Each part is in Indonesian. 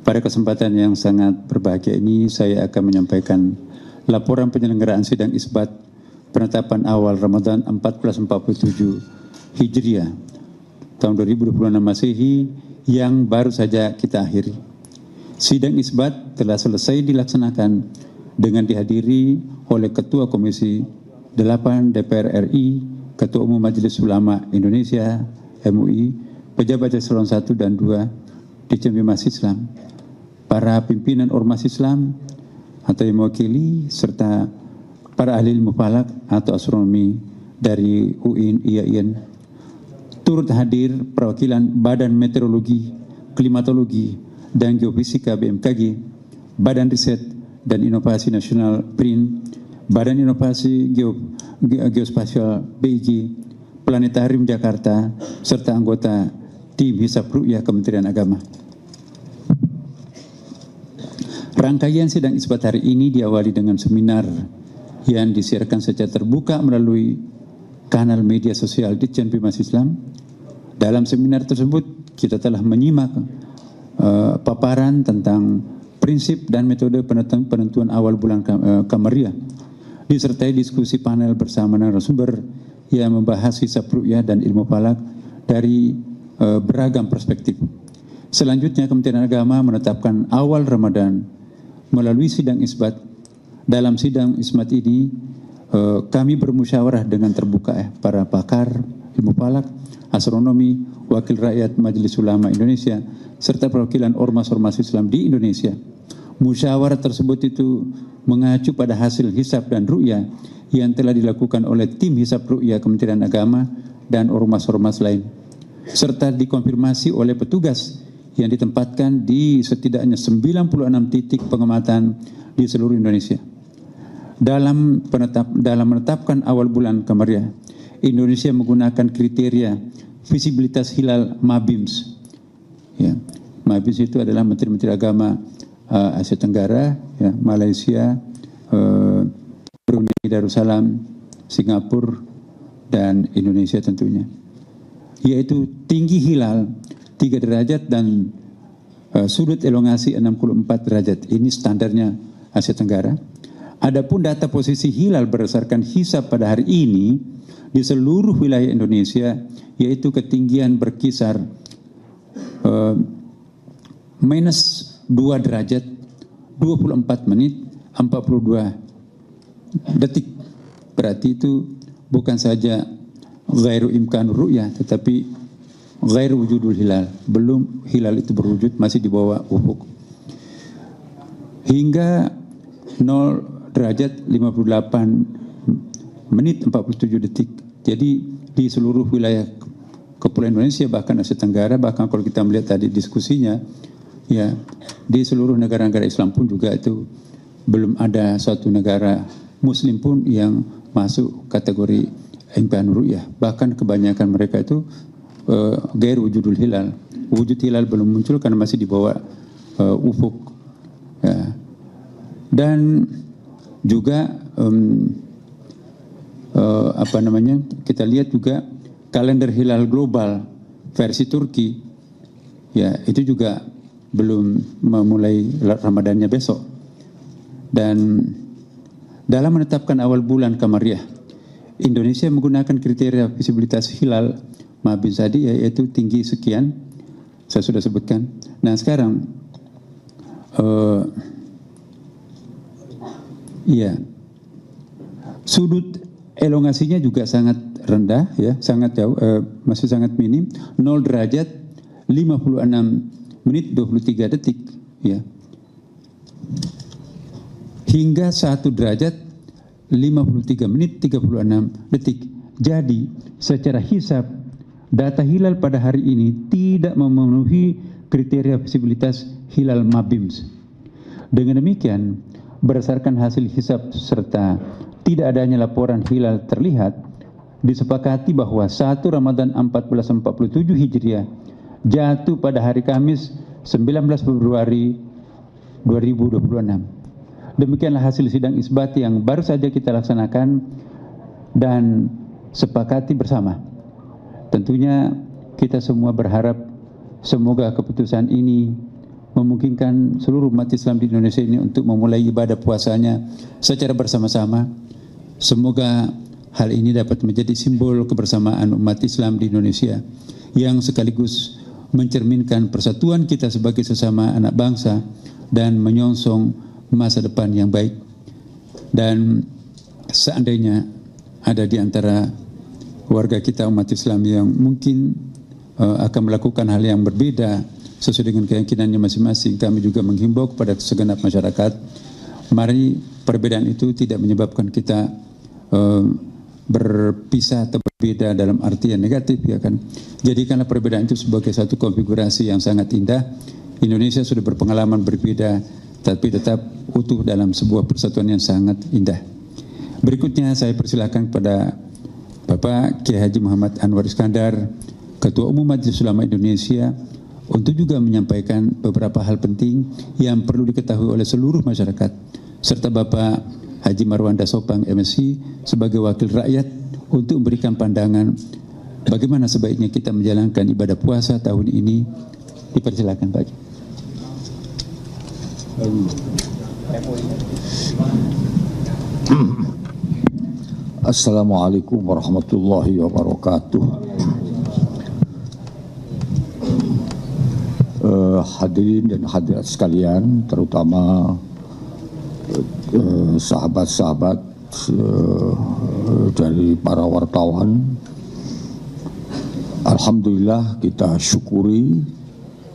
Pada kesempatan yang sangat berbahagia ini, saya akan menyampaikan laporan penyelenggaraan sidang isbat penetapan awal Ramadan 1447 Hijriah tahun 2026 Masehi yang baru saja kita akhiri. Sidang isbat telah selesai dilaksanakan dengan dihadiri oleh Ketua Komisi 8 DPR RI, Ketua Umum Majelis Ulama Indonesia MUI, pejabat eselon 1 dan 2 Ditjen Bimas Islam, para pimpinan ormas Islam atau yang mewakili, serta para ahli ilmu falak atau astronomi dari UIN, IAIN. Turut hadir perwakilan Badan Meteorologi, Klimatologi, dan Geofisika BMKG, Badan Riset dan Inovasi Nasional BRIN, Badan Inovasi Geospasial BIG, Planetarium Jakarta, serta anggota tim Hisab Ru'yah Kementerian Agama. Rangkaian sidang isbat hari ini diawali dengan seminar yang disiarkan secara terbuka melalui kanal media sosial Ditjen Bimas Islam. Dalam seminar tersebut kita telah menyimak paparan tentang prinsip dan metode penentuan awal bulan Kamariah, disertai diskusi panel bersama narasumber yang membahas hisab ru'yah dan ilmu falak dari beragam perspektif. Selanjutnya Kementerian Agama menetapkan awal Ramadan melalui sidang isbat. Dalam sidang isbat ini kami bermusyawarah dengan terbuka para pakar ilmu falak, astronomi, wakil rakyat Majelis Ulama Indonesia, serta perwakilan ormas-ormas Islam di Indonesia. Musyawarah tersebut itu mengacu pada hasil hisab dan ru'yah yang telah dilakukan oleh tim hisab ru'yah Kementerian Agama dan ormas-ormas lain, serta dikonfirmasi oleh petugas yang ditempatkan di setidaknya 96 titik pengamatan di seluruh Indonesia. Dalam menetapkan awal bulan Kamariah, Indonesia menggunakan kriteria visibilitas hilal MABIMS. Ya, MABIMS itu adalah Menteri-Menteri Agama Asia Tenggara, ya, Malaysia, Brunei Darussalam, Singapura, dan Indonesia tentunya. Yaitu tinggi hilal 3 derajat dan sudut elongasi 64 derajat. Ini standarnya Asia Tenggara. Adapun data posisi hilal berdasarkan hisab pada hari ini di seluruh wilayah Indonesia, yaitu ketinggian berkisar minus 2 derajat 24 menit 42 detik. Berarti itu bukan saja ghairu imkanur ru'yah, tetapi ghairu wujudul hilal, belum hilal itu berwujud, masih di bawah ufuk. Hingga 0 derajat 58 menit 47 detik. Jadi di seluruh wilayah Kepulauan Indonesia, bahkan Asia Tenggara, bahkan kalau kita melihat tadi diskusinya, ya, di seluruh negara-negara Islam pun juga itu belum ada suatu negara Muslim pun yang masuk kategori imkanur ru'yah. Bahkan kebanyakan mereka itu gair wujudul hilal. Wujud hilal belum muncul karena masih di bawah ufuk. Ya. Dan juga kita lihat juga kalender hilal global versi Turki. Ya, itu juga belum memulai Ramadannya besok. Dan dalam menetapkan awal bulan Kamariah, Indonesia menggunakan kriteria visibilitas hilal MABIMS tadi, yaitu tinggi sekian, saya sudah sebutkan. Nah sekarang, sudut elongasinya juga sangat rendah, ya, sangat jauh, masih sangat minim, 0 derajat 56 menit 23 detik, ya, hingga 1 derajat 53 menit 36 detik. Jadi secara hisab data hilal pada hari ini tidak memenuhi kriteria visibilitas hilal MABIMS. Dengan demikian, berdasarkan hasil hisab serta tidak adanya laporan hilal terlihat, disepakati bahwa 1 Ramadan 1447 Hijriah jatuh pada hari Kamis 19 Februari 2026. Demikianlah hasil sidang isbat yang baru saja kita laksanakan dan sepakati bersama. Tentunya kita semua berharap semoga keputusan ini memungkinkan seluruh umat Islam di Indonesia ini untuk memulai ibadah puasanya secara bersama-sama. Semoga hal ini dapat menjadi simbol kebersamaan umat Islam di Indonesia yang sekaligus mencerminkan persatuan kita sebagai sesama anak bangsa dan menyongsong masa depan yang baik. Dan seandainya ada di antara warga kita umat Islam yang mungkin akan melakukan hal yang berbeda sesuai dengan keyakinannya masing-masing, kami juga menghimbau kepada segenap masyarakat, mari perbedaan itu tidak menyebabkan kita berpisah atau berbeda dalam arti yang negatif, ya kan. Jadikanlah perbedaan itu sebagai satu konfigurasi yang sangat indah. Indonesia sudah berpengalaman berbeda, tapi tetap utuh dalam sebuah persatuan yang sangat indah. Berikutnya saya persilakan kepada Bapak Kiai Haji Muhammad Anwar Iskandar, Ketua Umum Majelis Ulama Indonesia, untuk juga menyampaikan beberapa hal penting yang perlu diketahui oleh seluruh masyarakat, serta Bapak Haji Marwanda Sopang MSc sebagai wakil rakyat untuk memberikan pandangan bagaimana sebaiknya kita menjalankan ibadah puasa tahun ini. Dipersilakan Pak. Assalamualaikum warahmatullahi wabarakatuh. Hadirin dan hadirat sekalian, terutama sahabat-sahabat dari para wartawan, alhamdulillah kita syukuri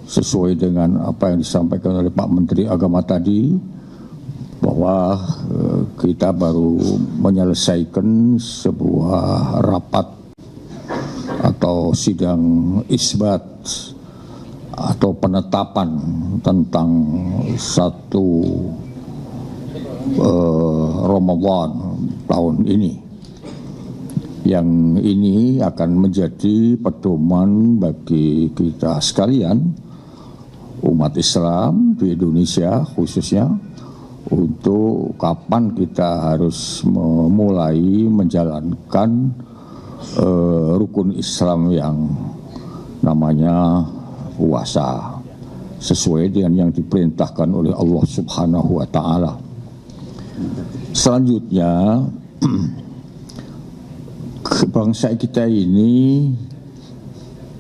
sesuai dengan apa yang disampaikan oleh Pak Menteri Agama tadi, bahwa kita baru menyelesaikan sebuah rapat atau sidang isbat atau penetapan tentang satu Ramadan tahun ini, yang ini akan menjadi pedoman bagi kita sekalian umat Islam di Indonesia khususnya, untuk kapan kita harus memulai menjalankan rukun Islam yang namanya puasa sesuai dengan yang diperintahkan oleh Allah Subhanahu wa taala. Selanjutnya, bangsa kita ini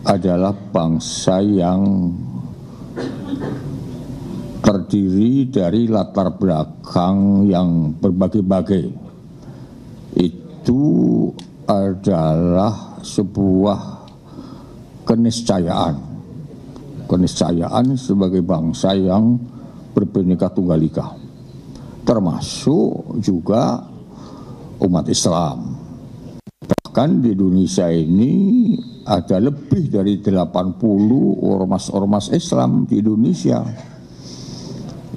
adalah bangsa yang terdiri dari latar belakang yang berbagai-bagai. Itu adalah sebuah keniscayaan sebagai bangsa yang berbhinneka tunggal ika, termasuk juga umat Islam. Bahkan di Indonesia ini ada lebih dari 80 ormas-ormas Islam di Indonesia,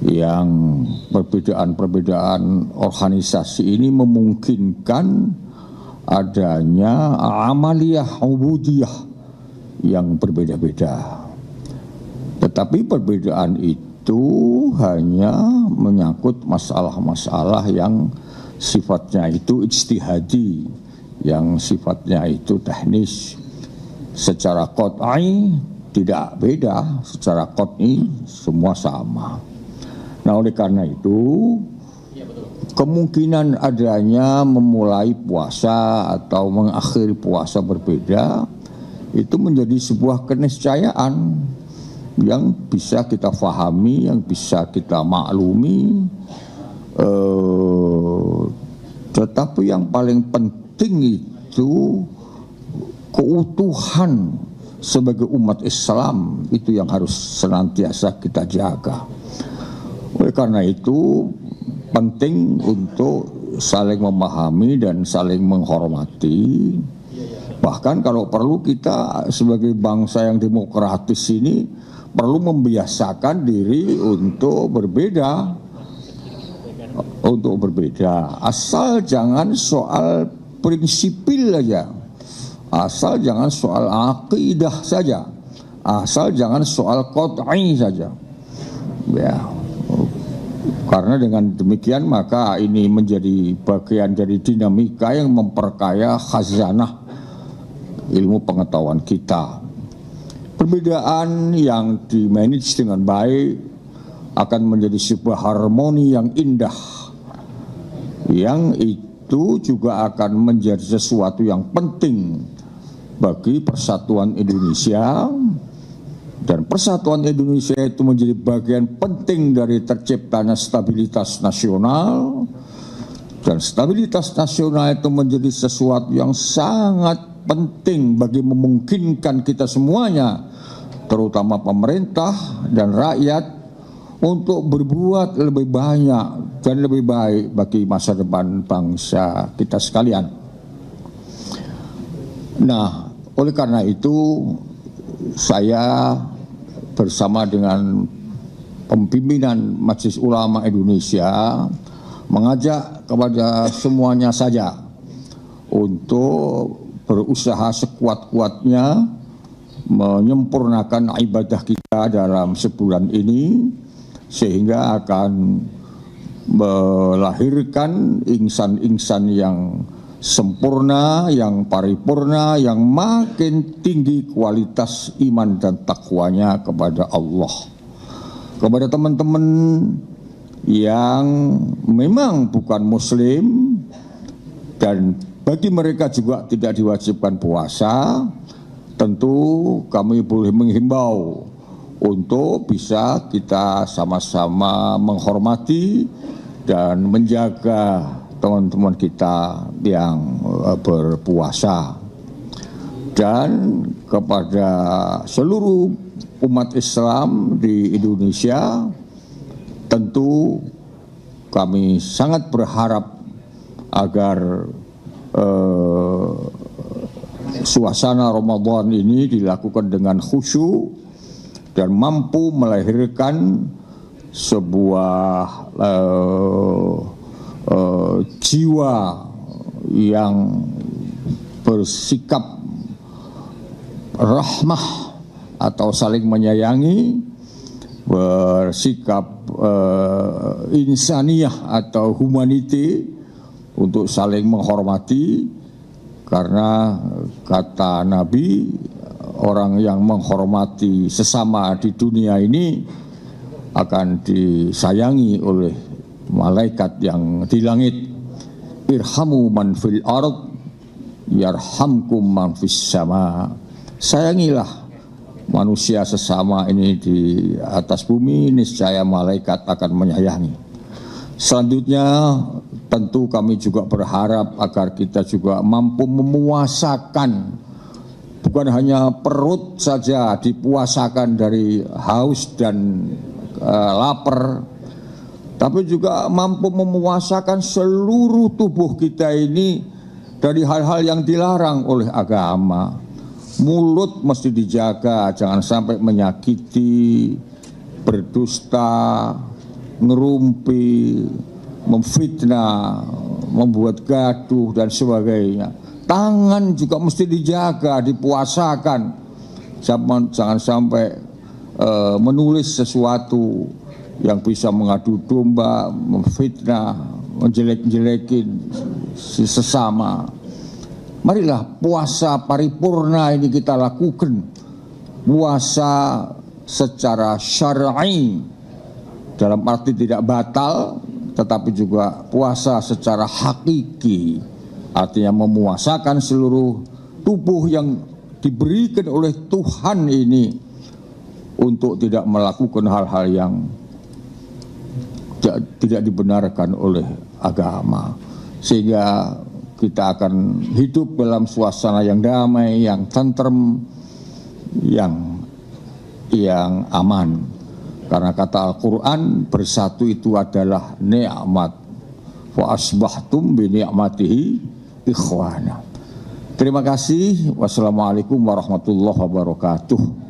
yang perbedaan-perbedaan organisasi ini memungkinkan adanya amaliyah ubudiyah yang berbeda-beda. Tetapi perbedaan itu hanya menyangkut masalah-masalah yang sifatnya itu ijtihadi, yang sifatnya itu teknis. Secara qat'i tidak beda, secara qat'i semua sama. Nah, oleh karena itu, kemungkinan adanya memulai puasa atau mengakhiri puasa berbeda itu menjadi sebuah keniscayaan yang bisa kita fahami, yang bisa kita maklumi. Tetapi yang paling penting itu keutuhan sebagai umat Islam, itu yang harus senantiasa kita jaga. Oleh karena itu penting untuk saling memahami dan saling menghormati. Bahkan kalau perlu kita sebagai bangsa yang demokratis ini perlu membiasakan diri untuk berbeda. Asal jangan soal prinsipil saja, asal jangan soal akidah saja, asal jangan soal qat'i saja. Ya. Karena dengan demikian maka ini menjadi bagian dari dinamika yang memperkaya khazanah ilmu pengetahuan kita. Perbedaan yang dimanage dengan baik akan menjadi sebuah harmoni yang indah, yang itu juga akan menjadi sesuatu yang penting bagi persatuan Indonesia. Dan persatuan Indonesia itu menjadi bagian penting dari terciptanya stabilitas nasional. Dan stabilitas nasional itu menjadi sesuatu yang sangat penting bagi memungkinkan kita semuanya, terutama pemerintah dan rakyat, untuk berbuat lebih banyak dan lebih baik bagi masa depan bangsa kita sekalian. Nah, oleh karena itu saya bersama dengan pimpinan Majelis Ulama Indonesia mengajak kepada semuanya saja untuk berusaha sekuat-kuatnya menyempurnakan ibadah kita dalam sebulan ini, sehingga akan melahirkan insan-insan yang sempurna, yang paripurna, yang makin tinggi kualitas iman dan takwanya kepada Allah. Kepada teman-teman yang memang bukan muslim dan bagi mereka juga tidak diwajibkan puasa, tentu kami boleh menghimbau untuk bisa kita sama-sama menghormati dan menjaga teman-teman kita yang berpuasa. Dan kepada seluruh umat Islam di Indonesia, tentu kami sangat berharap agar suasana Ramadan ini dilakukan dengan khusyuk dan mampu melahirkan sebuah jiwa yang bersikap rahmah atau saling menyayangi, bersikap insaniyah atau humanity untuk saling menghormati, karena kata Nabi, orang yang menghormati sesama di dunia ini akan disayangi oleh malaikat yang di langit. Irhamu man fil ard yarhamkum man fis sama. Sayangilah manusia sesama ini di atas bumi, niscaya malaikat akan menyayangi. Selanjutnya tentu kami juga berharap agar kita juga mampu memuasakan, bukan hanya perut saja dipuasakan dari haus dan lapar, tapi juga mampu memuasakan seluruh tubuh kita ini dari hal-hal yang dilarang oleh agama. Mulut mesti dijaga, jangan sampai menyakiti, berdusta, ngerumpi, memfitnah, membuat gaduh dan sebagainya. Tangan juga mesti dijaga, dipuasakan. Jangan sampai menulis sesuatu yang bisa mengadu domba, memfitnah, menjelek-jelekin si sesama. Marilah puasa paripurna ini kita lakukan. Puasa secara syar'i, dalam arti tidak batal, tetapi juga puasa secara hakiki, artinya memuasakan seluruh tubuh yang diberikan oleh Tuhan ini untuk tidak melakukan hal-hal yang tidak dibenarkan oleh agama, sehingga kita akan hidup dalam suasana yang damai, yang tentrem, yang aman. Karena kata Al-Quran, bersatu itu adalah nikmat. Wa asbahtum bi ni'matihi ikhwana. Terima kasih. Wassalamualaikum warahmatullahi wabarakatuh.